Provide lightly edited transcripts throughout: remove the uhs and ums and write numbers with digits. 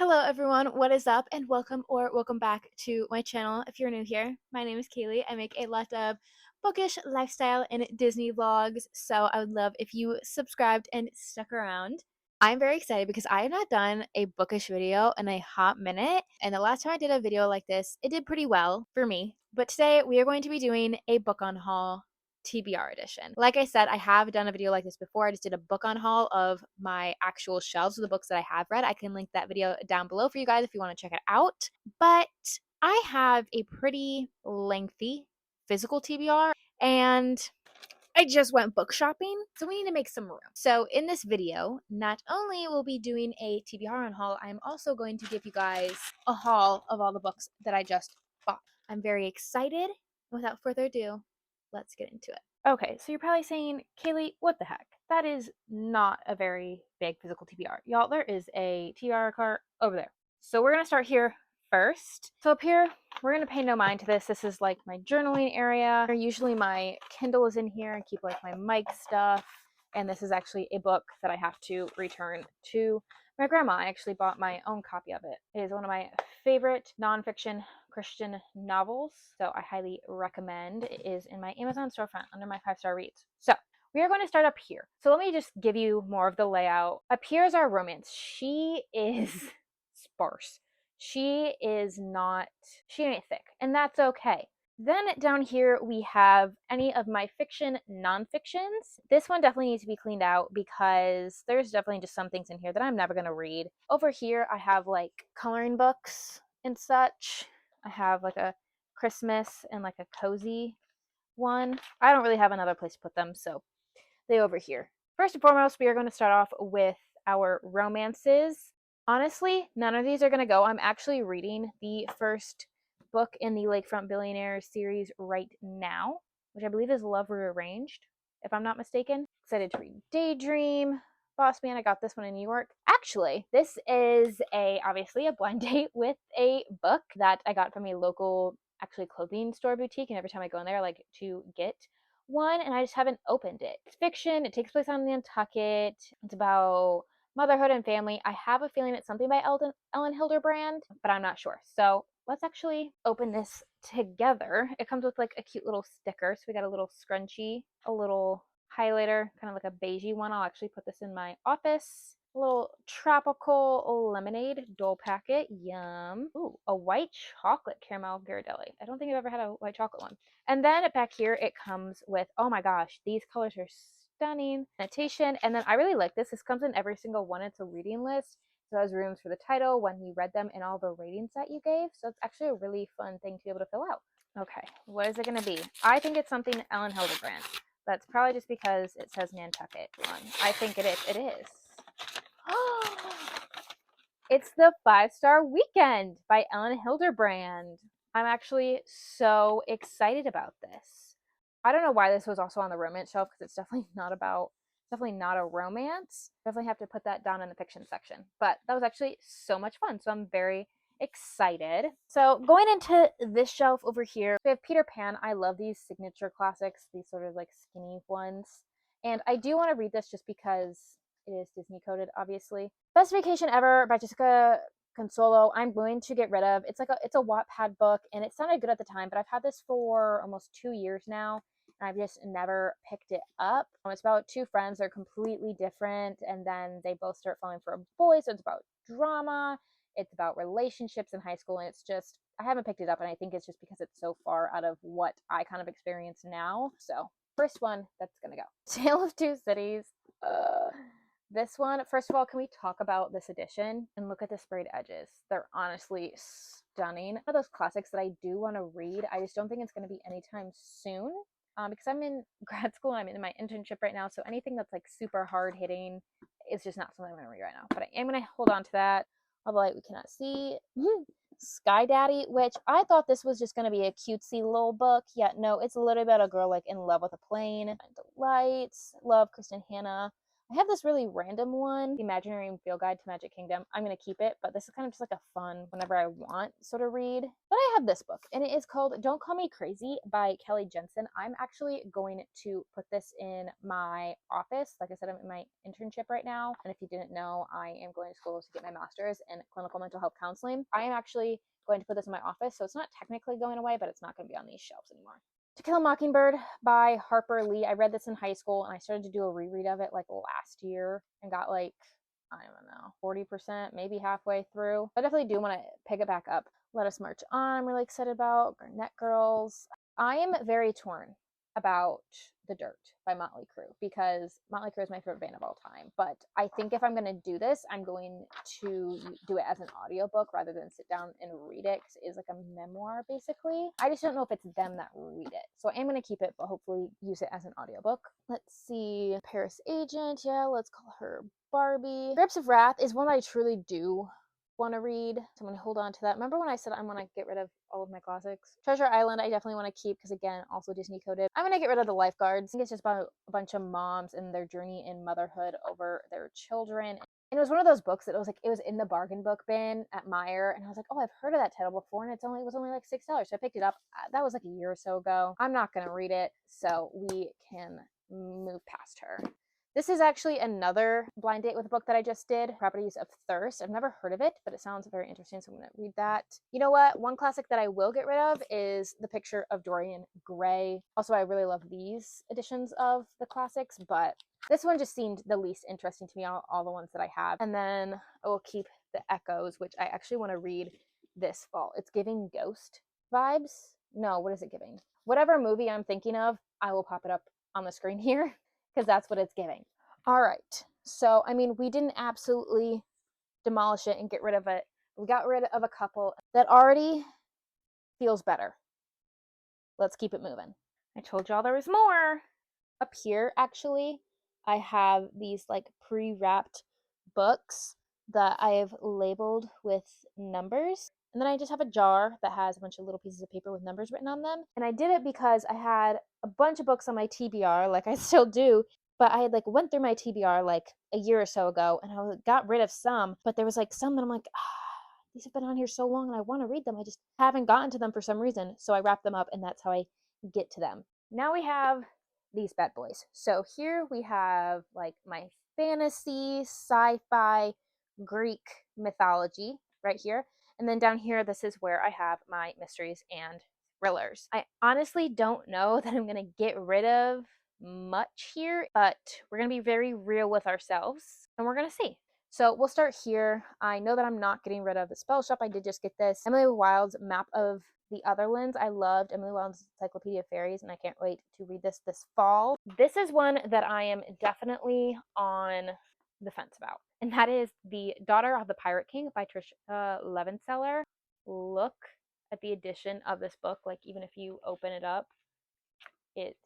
Hello everyone, what is up and welcome back to my channel. If you're new here, my name is Kailey. I make a lot of bookish lifestyle and Disney vlogs, so I would love if you subscribed and stuck around. I'm very excited because I have not done a bookish video in a hot minute, and the last time I did a video like this, it did pretty well for me. But today we are going to be doing a book on haul TBR edition. Like I said, I have done a video like this before. I just did a book on haul of my actual shelves of the books that I have read. I can link that video down below for you guys if you want to check it out. But I have a pretty lengthy physical TBR and I just went book shopping, so we need to make some room. So in this video, not only will be doing a TBR on haul, I'm also going to give you guys a haul of all the books that I just bought. I'm very excited. Without further ado, let's get into it. Okay, so you're probably saying, Kailey, what the heck? That is not a very big physical TBR. Y'all, there is a TBR cart over there. So we're going to start here first. So up here, we're going to pay no mind to this. This is like my journaling area. Usually my Kindle is in here and keep like my mic stuff. And this is actually a book that I have to return to my grandma. I actually bought my own copy of it. It is one of my favorite nonfiction Christian novels, so I highly recommend. It is in my Amazon storefront under my 5-star reads. So we are going to start up here. So let me just give you more of the layout. Up here is our romance. She is sparse. She ain't thick, and that's okay. Then down here we have any of my fiction nonfictions. This one definitely needs to be cleaned out because there's definitely just some things in here that I'm never going to read. Over here I have like coloring books and such. I have like a Christmas and like a cozy one. I don't really have another place to put them, so they over here. First and foremost, we are going to start off with our romances. Honestly, none of these are going to go. I'm actually reading the first book in the Lakefront Billionaires series right now, which I believe is Love Rearranged, if I'm not mistaken. Excited to read Daydream, Boss Man. I got this one in New York. Actually, this is obviously a blind date with a book that I got from a local clothing store boutique, and every time I go in there I like to get one, and I just haven't opened it. It's fiction. It takes place on Nantucket. It's about motherhood and family. I have a feeling it's something by Ellen Hilderbrand, but I'm not sure. So let's actually open this together. It comes with like a cute little sticker. So we got a little scrunchie, a little highlighter, kind of like a beigey one. I'll actually put this in my office. A little tropical lemonade dole packet. Yum. Ooh, a white chocolate caramel Ghirardelli. I don't think I've ever had a white chocolate one. And then back here it comes with, oh my gosh, these colors are stunning. Annotation. And then I really like this. This comes in every single one. It's a reading list. So it has rooms for the title, when you read them, and all the ratings that you gave. So it's actually a really fun thing to be able to fill out. Okay, what is it going to be? I think it's something Ellen Hilderbrand. That's probably just because it says Nantucket on. I think it is. It is. It's The 5-Star Weekend by Ellen Hilderbrand. I'm actually so excited about this. I don't know why this was also on the romance shelf because it's definitely not a romance. Definitely have to put that down in the fiction section. But that was actually so much fun. So I'm very excited. So going into this shelf over here, we have Peter Pan. I love these signature classics, these sort of like skinny ones. And I do want to read this just because it is Disney coded, obviously. Best Vacation Ever by Jessica Consolo. I'm going to get rid of. It's a Wattpad book, and it sounded good at the time, but I've had this for almost 2 years now, and I've just never picked it up. It's about two friends. They're completely different, and then they both start falling for a boy, so it's about drama. It's about relationships in high school, and it's just, I haven't picked it up, and I think it's just because it's so far out of what I kind of experience now. So first one, that's gonna go. Tale of Two Cities. This one, first of all, can we talk about this edition and look at the sprayed edges? They're honestly stunning. One of those classics that I do want to read. I just don't think it's going to be anytime soon because I'm in grad school and I'm in my internship right now. So anything that's like super hard hitting is just not something I'm going to read right now. But I am going to hold on to that. All the light we cannot see. Sky Daddy, which I thought this was just going to be a cutesy little book. Yet no, it's a little bit about a girl like in love with a plane. The Lights. Love Kristen Hanna. I have this really random one, The Imaginary Field Guide to Magic Kingdom. I'm going to keep it, but this is kind of just like a fun, whenever I want sort of read. But I have this book, and it is called Don't Call Me Crazy by Kelly Jensen. I'm actually going to put this in my office. Like I said, I'm in my internship right now, and if you didn't know, I am going to school to get my master's in clinical mental health counseling. I am actually going to put this in my office, so it's not technically going away, but it's not going to be on these shelves anymore. To Kill a Mockingbird by Harper Lee. I read this in high school, and I started to do a reread of it like last year and got like, I don't know, 40%, maybe halfway through. I definitely do want to pick it back up. Let Us March On, I'm really excited about. Garnett Girls. I am very torn about The Dirt by Motley Crue because Motley Crue is my favorite band of all time. But I think if I'm going to do this, I'm going to do it as an audiobook rather than sit down and read it because it is like a memoir basically. I just don't know if it's them that read it. So I'm going to keep it, but hopefully use it as an audiobook. Let's see. Paris Agent. Yeah, let's call her Barbie. Grapes of Wrath is one that I truly do want to read, so I'm going to hold on to that. Remember when I said I want to get rid of all of my classics? Treasure Island I definitely want to keep because again, also Disney coded. I'm going to get rid of The Lifeguards. I think it's just about a bunch of moms and their journey in motherhood over their children. And it was one of those books that it was in the bargain book bin at Meijer, and I was like, oh, I've heard of that title before, and it was only like $6. So I picked it up. That was like a year or so ago. I'm not going to read it, so we can move past her. This is actually another blind date with a book that I just did, Properties of Thirst. I've never heard of it, but it sounds very interesting, so I'm going to read that. You know what? One classic that I will get rid of is The Picture of Dorian Gray. Also, I really love these editions of the classics, but this one just seemed the least interesting to me, all the ones that I have. And then I will keep The Echoes, which I actually want to read this fall. It's giving ghost vibes. No, what is it giving? Whatever movie I'm thinking of, I will pop it up on the screen here because that's what it's giving. All right. So, I mean, we didn't absolutely demolish it and get rid of it. We got rid of a couple that already feels better. Let's keep it moving. I told y'all there was more. Up here, actually, I have these like pre-wrapped books that I have labeled with numbers. And then I just have a jar that has a bunch of little pieces of paper with numbers written on them. And I did it because I had a bunch of books on my TBR, like I still do, but I had like went through my TBR like a year or so ago, and I got rid of some, but there was like some that I'm like, these have been on here so long and I want to read them. I just haven't gotten to them for some reason. So I wrap them up, and that's how I get to them. Now we have these bad boys. So here we have like my fantasy, sci-fi, Greek mythology right here. And then down here, this is where I have my mysteries and thrillers. I honestly don't know that I'm going to get rid of much here, but we're going to be very real with ourselves and we're going to see. So we'll start here. I know that I'm not getting rid of the Spell Shop. I did just get this. Emily Wilde's Map of the Otherlands. I loved Emily Wilde's Encyclopedia of Fairies, and I can't wait to read this fall. This is one that I am definitely on the fence about, and that is The Daughter of the Pirate King by Trisha Levenseller. Look at the edition of this book. Like, even if you open it up, it's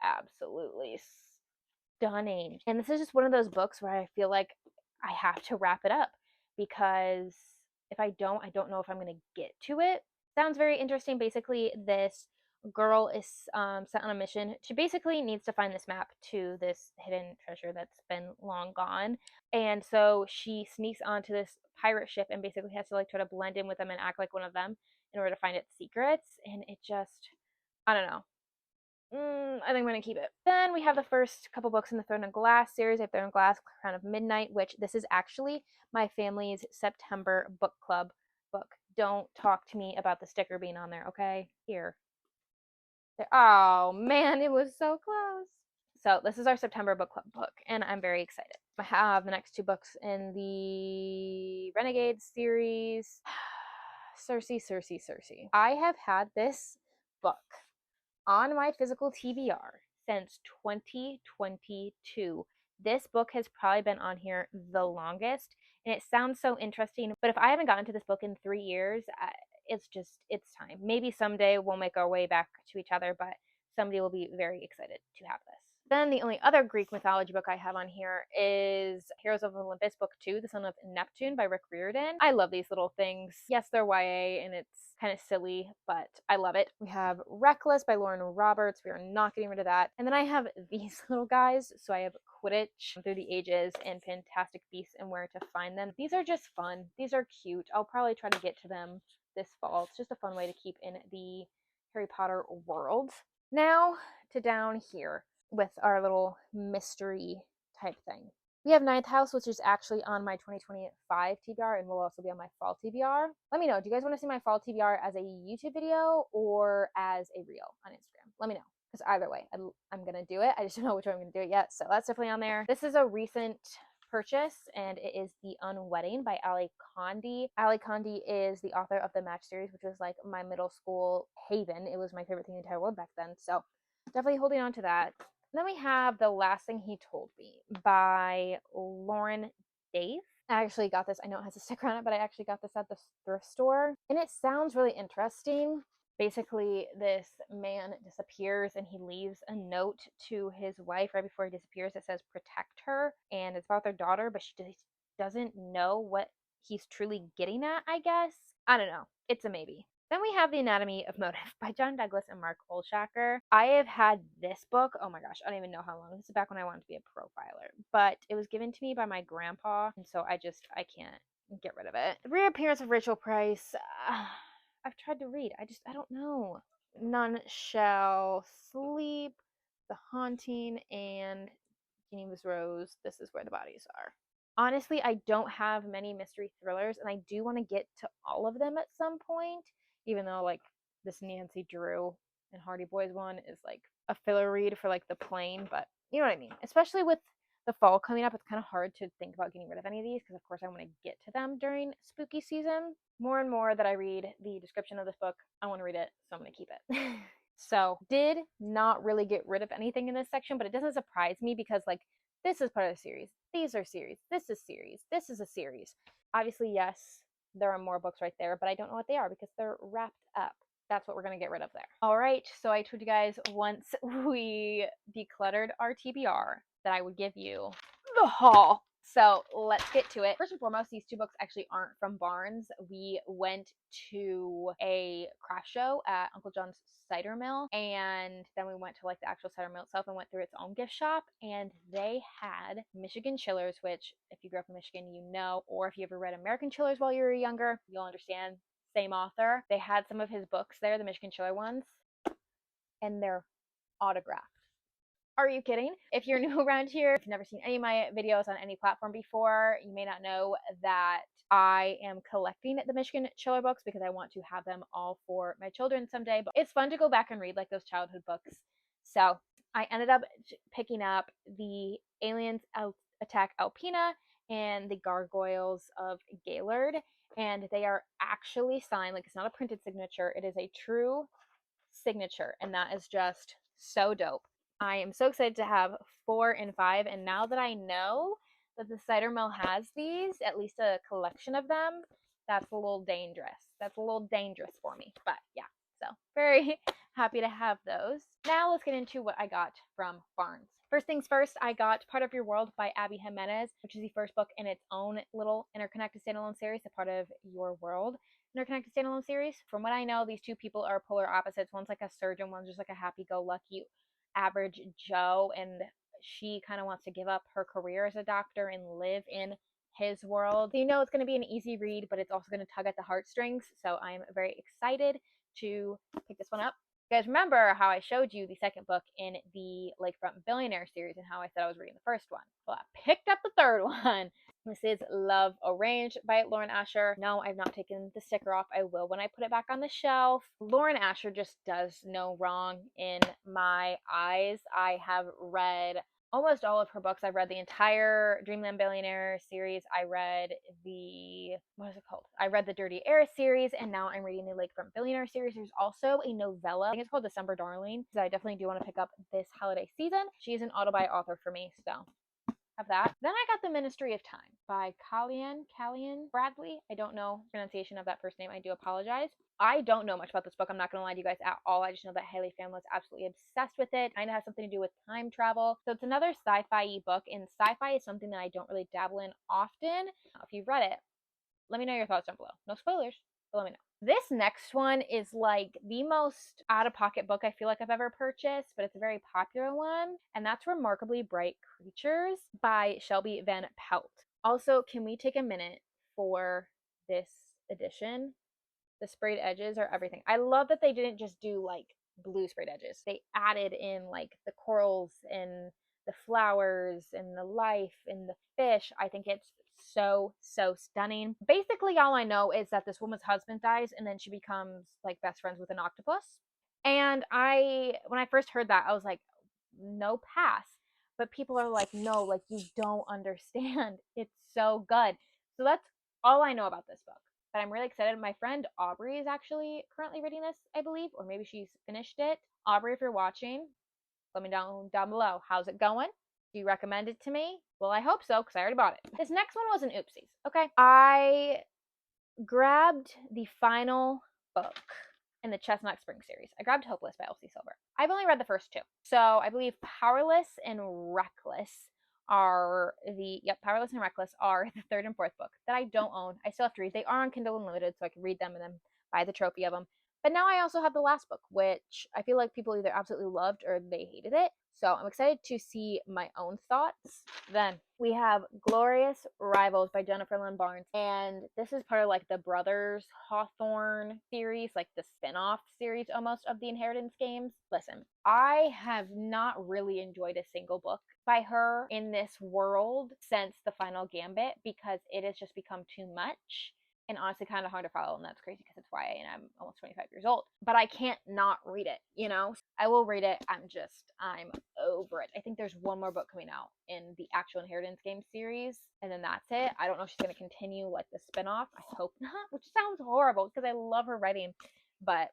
absolutely stunning. And this is just one of those books where I feel like I have to wrap it up because if I don't know if I'm going to get to it. Sounds very interesting. Basically, this girl is sent on a mission. She basically needs to find this map to this hidden treasure that's been long gone. And so she sneaks onto this pirate ship and basically has to like try to blend in with them and act like one of them in order to find its secrets. And it just, I don't know. I think I'm going to keep it. Then we have the first couple books in the Throne of Glass series. I have Throne of Glass, Crown of Midnight, which this is actually my family's September book club book. Don't talk to me about the sticker being on there, okay? Here. There. Oh, man, it was so close. So this is our September book club book, and I'm very excited. I have the next two books in the Renegades series. Circe. I have had this book on my physical TBR since 2022. This book has probably been on here the longest, and it sounds so interesting, but if I haven't gotten to this book in 3 years, it's time. Maybe someday we'll make our way back to each other, but somebody will be very excited to have this. Then the only other Greek mythology book I have on here is Heroes of Olympus Book 2, The Son of Neptune by Rick Riordan. I love these little things. Yes, they're YA and it's kind of silly, but I love it. We have Reckless by Lauren Roberts. We are not getting rid of that. And then I have these little guys. So I have Quidditch, Through the Ages, and Fantastic Beasts and Where to Find Them. These are just fun. These are cute. I'll probably try to get to them this fall. It's just a fun way to keep in the Harry Potter world. Now to down here with our little mystery type thing. We have Ninth House, which is actually on my 2025 TBR and will also be on my fall TBR. Let me know. Do you guys want to see my fall TBR as a YouTube video or as a reel on Instagram? Let me know. Because either way, I'm going to do it. I just don't know which one I'm going to do it yet. So that's definitely on there. This is a recent purchase, and it is The Unwedding by Ali Condi. Ali Condi is the author of the Match series, which was like my middle school haven. It was my favorite thing in the entire world back then. So definitely holding on to that. Then we have The Last Thing He Told Me by Lauren Dave. I actually got this. I know it has a sticker on it, but I actually got this at the thrift store. And it sounds really interesting. Basically, this man disappears and he leaves a note to his wife right before he disappears that says protect her. And it's about their daughter, but she doesn't know what he's truly getting at, I guess. I don't know. It's a maybe. Then we have The Anatomy of Motive by John Douglas and Mark Olshaker. I have had this book, oh my gosh, I don't even know how long. This is back when I wanted to be a profiler. But it was given to me by my grandpa, and so I can't get rid of it. The Reappearance of Rachel Price. I've tried to read. I don't know. None Shall Sleep, The Haunting, and Geneva's Rose, This Is Where the Bodies Are. Honestly, I don't have many mystery thrillers, and I do want to get to all of them at some point, even though, like, this Nancy Drew and Hardy Boys one is, like, a filler read for, like, the plane, but you know what I mean. Especially with the fall coming up, it's kind of hard to think about getting rid of any of these, because, of course, I want to get to them during spooky season. More and more that I read the description of this book, I want to read it, so I'm going to keep it. So, did not really get rid of anything in this section, but it doesn't surprise me because, like, this is part of the series. These are series. This is series. This is a series. Obviously, yes, there are more books right there, but I don't know what they are because they're wrapped up. That's what we're going to get rid of there. All right, so I told you guys once we decluttered our TBR that I would give you the haul. So let's get to it. First and foremost, these two books actually aren't from Barnes. We went to a craft show at Uncle John's Cider Mill, and then we went to like the actual cider mill itself and went through its own gift shop, and they had Michigan Chillers, which if you grew up in Michigan, you know, or if you ever read American Chillers while you were younger, you'll understand. Same author. They had some of his books there, the Michigan Chiller ones, and they're autographed. Are you kidding? If you're new around here, if you've never seen any of my videos on any platform before, you may not know that I am collecting the Michigan Chiller books because I want to have them all for my children someday. But it's fun to go back and read like those childhood books. So I ended up picking up the Aliens Attack Alpina and the Gargoyles of Gaylord. And they are actually signed, like it's not a printed signature, it is a true signature. And that is just so dope. I am so excited to have 4 and 5, and now that I know that the cider mill has these, at least a collection of them, that's a little dangerous. That's a little dangerous for me, but yeah, so very happy to have those. Now let's get into what I got from Barnes. First things first, I got Part of Your World by Abby Jimenez, which is the first book in its own little interconnected standalone series, A Part of Your World interconnected standalone series. From what I know, these two people are polar opposites. One's like a surgeon, one's just like a happy-go-lucky average Joe, and she kind of wants to give up her career as a doctor and live in his world. So you know it's going to be an easy read, but it's also going to tug at the heartstrings. So I'm very excited to pick this one up. You guys remember how I showed you the second book in the Lakefront Billionaire series and how I said I was reading the first one? Well, I picked up the third one. This is Love Arranged by Lauren Asher. No, I've not taken the sticker off. I will when I put it back on the shelf. Lauren Asher just does no wrong in my eyes. I have read almost all of her books. I've read the entire Dreamland Billionaire series. I read what is it called? I read the Dirty Heiress series, and now I'm reading the Lakefront Billionaire series. There's also a novella. I think it's called December Darling, that I definitely do want to pick up this holiday season. She's an auto-buy author for me, so Have that. Then I got The Ministry of Time by Callian Bradley. I don't know pronunciation of that first name. I do apologize. I don't know much about this book. I'm not going to lie to you guys at all. I just know that Haley fan was absolutely obsessed with it. Kind of has something to do with time travel. So it's another sci-fi book, and sci-fi is something that I don't really dabble in often. If you've read it, let me know your thoughts down below. No spoilers, but let me know. This next one is like the most out of pocket book I feel like I've ever purchased, but it's a very popular one, and that's Remarkably Bright Creatures by Shelby Van Pelt. Also, can we take a minute for this edition? The sprayed edges are everything. I love that they didn't just do like blue sprayed edges. They added in like the corals and the flowers and the life and the fish. I think it's so stunning. Basically all I know is that this woman's husband dies and then she becomes like best friends with an octopus. And when I first heard that, I was like, no, pass. But people are like, no, like you don't understand. It's so good. So that's all I know about this book. But I'm really excited. My friend Aubrey is actually currently reading this, I believe, or maybe she's finished it. Aubrey, if you're watching, let me down below. How's it going? Do you recommend it to me? Well, I hope so, because I already bought it. This next one was an oopsies. Okay. I grabbed the final book in the Chestnut Spring series. I grabbed Hopeless by Elsie Silver. I've only read the first two. So I believe Powerless and Reckless are Powerless and Reckless are the third and fourth book that I don't own. I still have to read. They are on Kindle Unlimited, so I can read them and then buy the trophy of them. But now I also have the last book, which I feel like people either absolutely loved or they hated it. So I'm excited to see my own thoughts. Then we have Glorious Rivals by Jennifer Lynn Barnes. And this is part of like the Brothers Hawthorne series, like the spin-off series almost of the Inheritance games. Listen, I have not really enjoyed a single book by her in this world since the Final Gambit because it has just become too much and honestly kind of hard to follow, and that's crazy because it's YA and I'm almost 25 years old. But I can't not read it, you know? I will read it. I'm over it. I think there's one more book coming out in the actual Inheritance game series, and then that's it. I don't know if she's going to continue like the spinoff. I hope not, which sounds horrible because I love her writing, but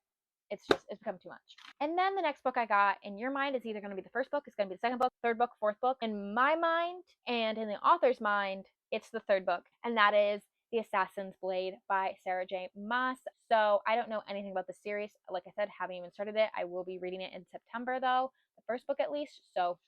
it's become too much. And then the next book I got in your mind is either going to be the first book, it's going to be the second book, third book, fourth book. In my mind and in the author's mind, it's the third book, and that is The Assassin's Blade by Sarah J. Maas. So I don't know anything about the series. Like I said, haven't even started it. I will be reading it in September though, the first book at least. So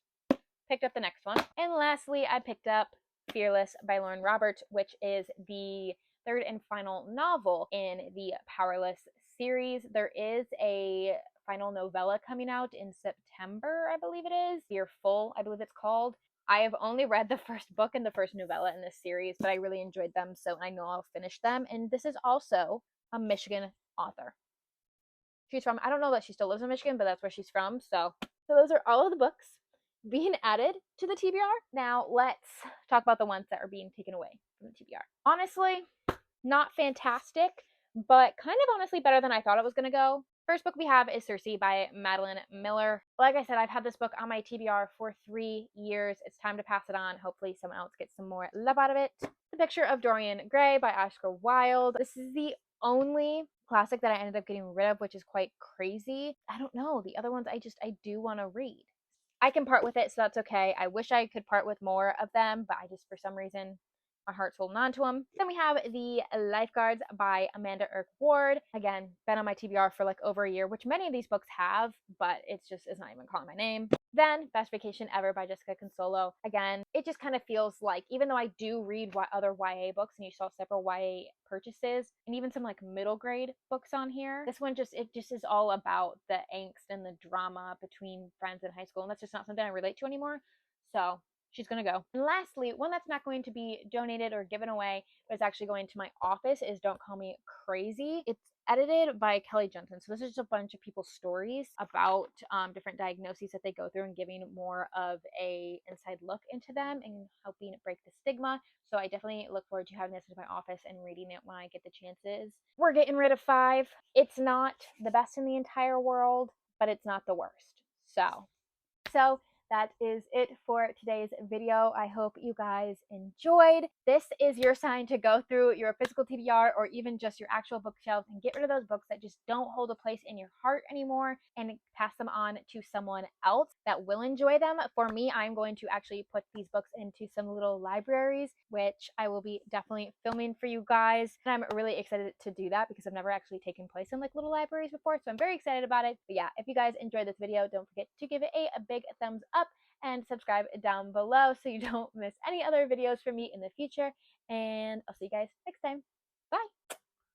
picked up the next one. And lastly, I picked up Fearless by Lauren Roberts, which is the third and final novel in the Powerless series. There is a final novella coming out in September, I believe it is. Fearful, I believe it's called. I have only read the first book and the first novella in this series, but I really enjoyed them, so I know I'll finish them. And this is also a Michigan author. She's from, I don't know that she still lives in Michigan, but that's where she's from. So those are all of the books being added to the TBR. Now let's talk about the ones that are being taken away from the TBR. Honestly, not fantastic, but kind of honestly better than I thought it was going to go. First book we have is Circe by Madeline Miller. Like I said, I've had this book on my TBR for 3 years. It's time to pass it on. Hopefully someone else gets some more love out of it. The Picture of Dorian Gray by Oscar Wilde. This is the only classic that I ended up getting rid of, which is quite crazy. I don't know. The other ones I do want to read. I can part with it, so that's okay. I wish I could part with more of them, but I just, for some reason, my heart's holding on to them. Then we have The Lifeguards by Amanda Irk Ward. Again, been on my TBR for like over a year, which many of these books have, but it's not even calling my name. Then Best Vacation Ever by Jessica Consolo. Again, it just kind of feels like, even though I do read other YA books, and you saw several YA purchases, and even some like middle grade books on here, this one just is all about the angst and the drama between friends in high school, and that's just not something I relate to anymore. So she's going to go. And lastly, one that's not going to be donated or given away, but is actually going to my office, is Don't Call Me Crazy. It's edited by Kelly Jensen. So this is just a bunch of people's stories about different diagnoses that they go through and giving more of a inside look into them and helping break the stigma. So I definitely look forward to having this in my office and reading it when I get the chances. We're getting rid of 5. It's not the best in the entire world, but it's not the worst. So that is it for today's video. I hope you guys enjoyed. This is your sign to go through your physical TBR or even just your actual bookshelves and get rid of those books that just don't hold a place in your heart anymore and pass them on to someone else that will enjoy them. For me, I'm going to actually put these books into some little libraries, which I will be definitely filming for you guys. And I'm really excited to do that because I've never actually taken place in like little libraries before. So I'm very excited about it. But yeah, if you guys enjoyed this video, don't forget to give it a big thumbs up and subscribe down below so you don't miss any other videos from me in the future. And I'll see you guys next time.